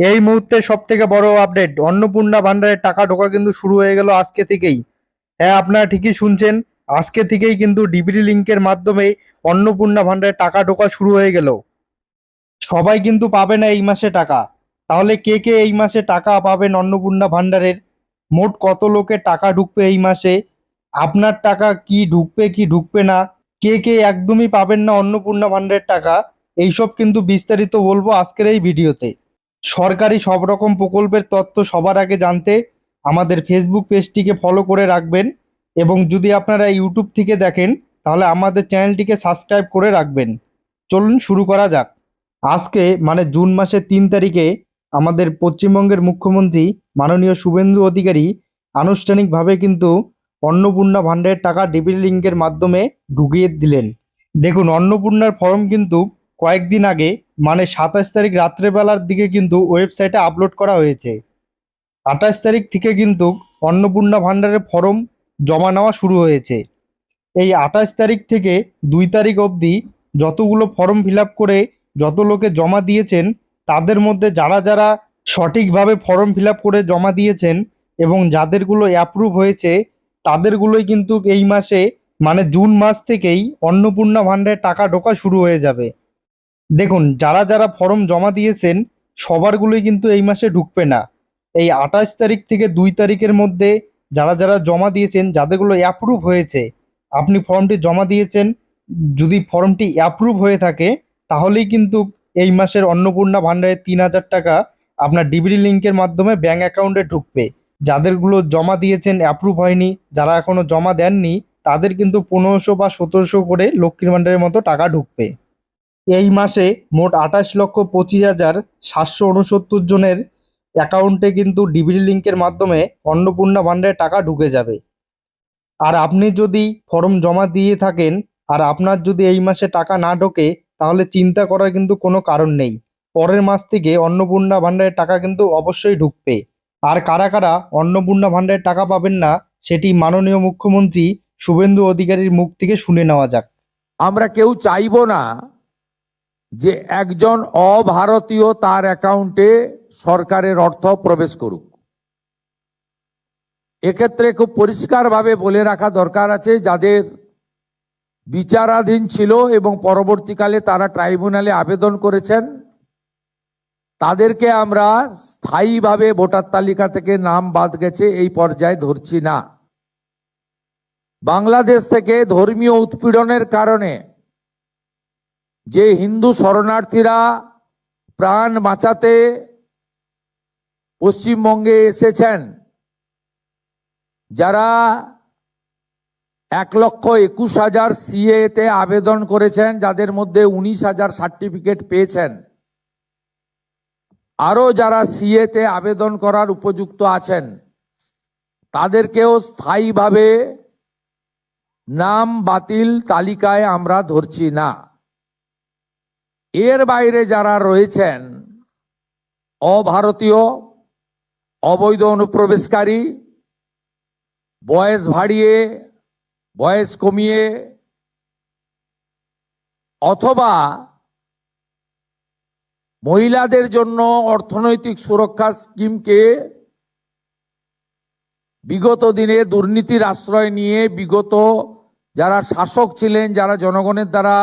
এই মুহূর্তে সব থেকে বড় আপডেট, অন্নপূর্ণা ভান্ডারের টাকা ঢোকা কিন্তু শুরু হয়ে গেল আজকে থেকেই। হ্যাঁ, আপনারা ঠিকই শুনছেন, আজকে থেকেই কিন্তু ডিবিটি লিঙ্কের মাধ্যমে অন্নপূর্ণা ভান্ডারের টাকা ঢোকা শুরু হয়ে গেল। সবাই কিন্তু পাবে না এই মাসে টাকা। তাহলে কে কে এই মাসে টাকা পাবেন অন্নপূর্ণা ভান্ডারের? মোট কত লোকের টাকা ঢুকবে এই মাসে? আপনার টাকা কি ঢুকবে কি ঢুকবে না? কে কে একদমই পাবেন না অন্নপূর্ণা ভান্ডারের টাকা? এইসব কিন্তু বিস্তারিত বলবো আজকের এই ভিডিওতে। সরকারি সব রকম প্রকল্পের তথ্য সবার আগে জানতে আমাদের ফেসবুক পেজটিকে ফলো করে রাখবেন, এবং যদি আপনারা ইউটিউব থেকে দেখেন তাহলে আমাদের চ্যানেলটিকে সাবস্ক্রাইব করে রাখবেন। চলুন শুরু করা যাক। আজকে মানে জুন মাসের 3 তারিখে আমাদের পশ্চিমবঙ্গের মুখ্যমন্ত্রী মাননীয় শুভেন্দু অধিকারী আনুষ্ঠানিকভাবে কিন্তু অন্নপূর্ণা ভান্ডারের টাকা ডিবিটি লিঙ্কের মাধ্যমে ঢুকিয়ে দিলেন। দেখুন, অন্নপূর্ণার ফর্ম কিন্তু কয়েকদিন আগে মানে 27 তারিখ রাত্রেবেলার দিকে কিন্তু ওয়েবসাইটে আপলোড করা হয়েছে। 28 তারিখ থেকে কিন্তু অন্নপূর্ণা ভান্ডারের ফর্ম জমা নেওয়া শুরু হয়েছে। এই 28 তারিখ থেকে 2 তারিখ অবধি যতগুলো ফর্ম ফিল আপ করে যত লোকে জমা দিয়েছেন, তাদের মধ্যে যারা যারা সঠিকভাবে ফর্ম ফিল আপ করে জমা দিয়েছেন এবং যাদেরগুলো অ্যাপ্রুভ হয়েছে, তাদেরগুলোই কিন্তু এই মাসে মানে জুন মাস থেকেই অন্নপূর্ণা ভান্ডারের টাকা ঢোকা শুরু হয়ে যাবে। দেখুন, যারা যারা ফর্ম জমা দিয়েছেন সবারগুলোই কিন্তু এই মাসে ঢুকবে না। এই 28 তারিখ থেকে 2 তারিখের মধ্যে যারা যারা জমা দিয়েছেন, যাদেরগুলো অ্যাপ্রুভ হয়েছে, আপনি ফর্মটি জমা দিয়েছেন, যদি ফর্মটি অ্যাপ্রুভ হয়ে থাকে তাহলেই কিন্তু এই মাসের অন্নপূর্ণা ভান্ডারের 3,000 টাকা আপনার ডিবিটি লিঙ্কের মাধ্যমে ব্যাঙ্ক অ্যাকাউন্টে ঢুকবে। যাদেরগুলো জমা দিয়েছেন অ্যাপ্রুভ হয়নি, যারা এখনো জমা দেননি, তাদের কিন্তু 1500 বা 1700 করে লক্ষ্মীর ভান্ডারের মতো টাকা ঢুকবে। এই মাসে মোট 28,25,769 জনের অ্যাকাউন্টে কিন্তু ডিবিটি লিঙ্কের মাধ্যমে অন্নপূর্ণা ভান্ডারের টাকা ঢুকে যাবে। আর আপনি যদি ফর্ম জমা দিয়ে থাকেন আর আপনার যদি এই মাসে টাকা না ঢোকে, তাহলে চিন্তা করার কিন্তু কোনো কারণ নেই। পরের মাস থেকে অন্নপূর্ণা ভান্ডারের টাকা কিন্তু অবশ্যই ঢুকবে। আর কারা কারা অন্নপূর্ণা ভান্ডারের টাকা পাবেন না, সেটি মাননীয় মুখ্যমন্ত্রী শুভেন্দু অধিকারীর মুখ থেকে শুনে নেওয়া যাক। আমরা কেউ চাইবো না যে একজন অভারতীয় তার অ্যাকাউন্টে সরকারের অর্থ প্রবেশ করুক। এক্ষেত্রে খুব পরিষ্কারভাবে বলে রাখা দরকার আছে, যাদের বিচারাধীন ছিল এবং পরবর্তীকালে তারা ট্রাইব্যুনালে আবেদন করেছেন, তাদেরকে আমরা স্থায়ীভাবে ভোটার তালিকা থেকে নাম বাদ গেছে এই পর্যায়ে ধরছি না। বাংলাদেশ থেকে ধর্মীয় উৎপীড়নের কারণে যে হিন্দু শরণার্থীরা প্রাণ বাঁচাতে পশ্চিমবঙ্গে এসেছেন, যারা 1,21,000 সিএ তে আবেদন করেছেন, যাদের মধ্যে 19,000 সার্টিফিকেট পেয়েছেন, আরো যারা সিএ তে আবেদন করার উপযুক্ত আছেন, তাদেরকেও স্থায়ীভাবে নাম বাতিল তালিকায় আমরা ধরছি না। এর বাইরে যারা রয়েছেন অভারতীয়, অবৈধ অনুপ্রবেশকারী, বয়স বাড়িয়ে বয়স কমিয়ে অথবা মহিলাদের জন্য অর্থনৈতিক সুরক্ষা স্কিমকে বিগত দিনে দুর্নীতির আশ্রয় নিয়ে বিগত যারা শাসক ছিলেন, যারা জনগণের দ্বারা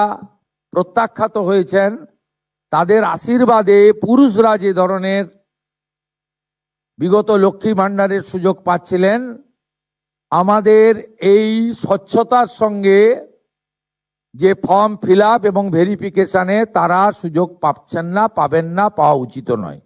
প্রত্যাখ্যাত হয়েছেন, তাদের আশীর্বাদে পুরুষরা যে ধরনের বিগত লক্ষ্মী ভান্ডারের সুযোগ পাচ্ছিলেন, আমাদের এই স্বচ্ছতার সঙ্গে যে ফর্ম ফিল আপ এবং ভেরিফিকেশনে তারা সুযোগ পাচ্ছেন না, পাবেন না, পাওয়া উচিত নয়।